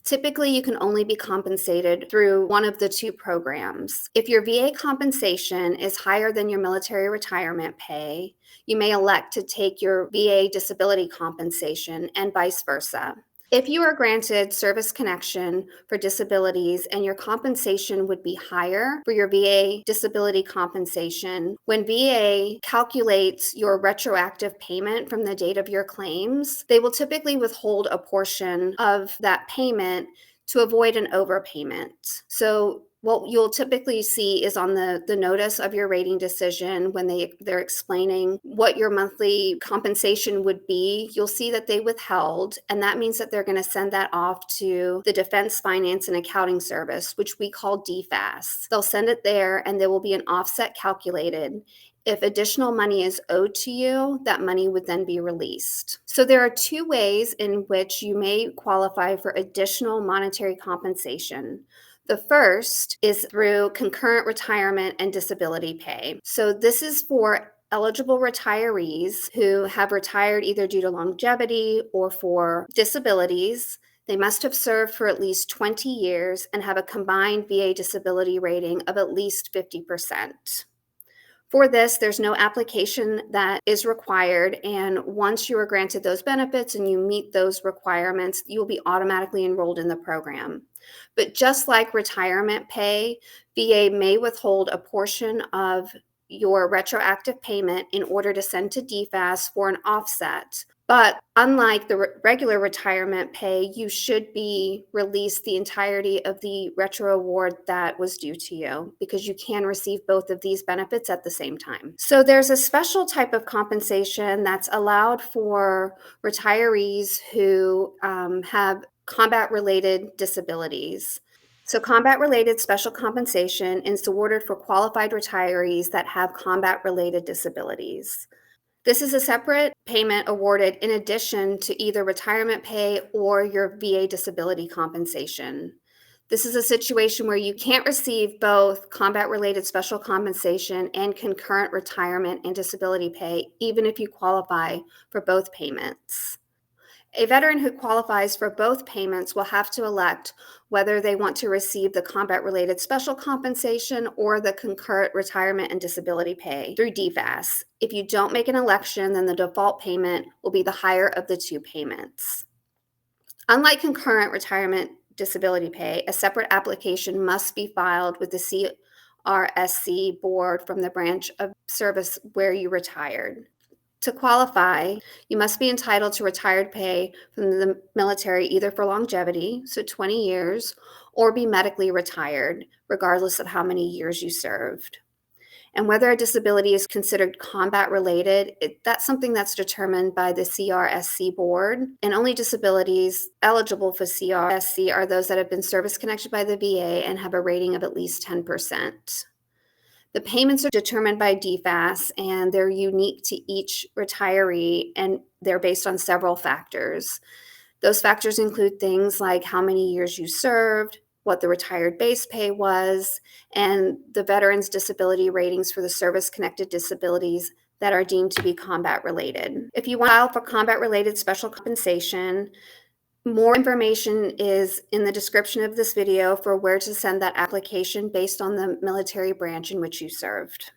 Typically, you can only be compensated through one of the two programs. If your VA compensation is higher than your military retirement pay, you may elect to take your VA disability compensation and vice versa. If you are granted service connection for disabilities and your compensation would be higher for your VA disability compensation, when VA calculates your retroactive payment from the date of your claims, they will typically withhold a portion of that payment to avoid an overpayment. So what you'll typically see is on the notice of your rating decision when they're explaining what your monthly compensation would be, you'll see that they withheld, and that means that they're going to send that off to the Defense Finance and Accounting Service, which we call DFAS. They'll send it there and there will be an offset calculated. If additional money is owed to you, that money would then be released. So there are two ways in which you may qualify for additional monetary compensation. The first is through concurrent retirement and disability pay. So this is for eligible retirees who have retired either due to longevity or for disabilities. They must have served for at least 20 years and have a combined VA disability rating of at least 50%. For this, there's no application that is required, and once you are granted those benefits and you meet those requirements, you'll be automatically enrolled in the program. But just like retirement pay, VA may withhold a portion of your retroactive payment in order to send to DFAS for an offset. But unlike the regular retirement pay, you should be released the entirety of the retro award that was due to you, because you can receive both of these benefits at the same time. So there's a special type of compensation that's allowed for retirees who have combat-related disabilities. So combat-related special compensation is awarded for qualified retirees that have combat-related disabilities. This is a separate payment awarded in addition to either retirement pay or your VA disability compensation. This is a situation where you can't receive both combat-related special compensation and concurrent retirement and disability pay, even if you qualify for both payments. A veteran who qualifies for both payments will have to elect whether they want to receive the combat-related special compensation or the concurrent retirement and disability pay through DFAS. If you don't make an election, then the default payment will be the higher of the two payments. Unlike concurrent retirement disability pay, a separate application must be filed with the CRSC board from the branch of service where you retired. To qualify, you must be entitled to retired pay from the military either for longevity, so 20 years, or be medically retired, regardless of how many years you served. And whether a disability is considered combat-related, that's something that's determined by the CRSC board, and only disabilities eligible for CRSC are those that have been service-connected by the VA and have a rating of at least 10%. The payments are determined by DFAS, and they're unique to each retiree, and they're based on several factors. Those factors include things like how many years you served, what the retired base pay was, and the veteran's disability ratings for the service-connected disabilities that are deemed to be combat-related. If you want to file for combat-related special compensation, more information is in the description of this video for where to send that application based on the military branch in which you served.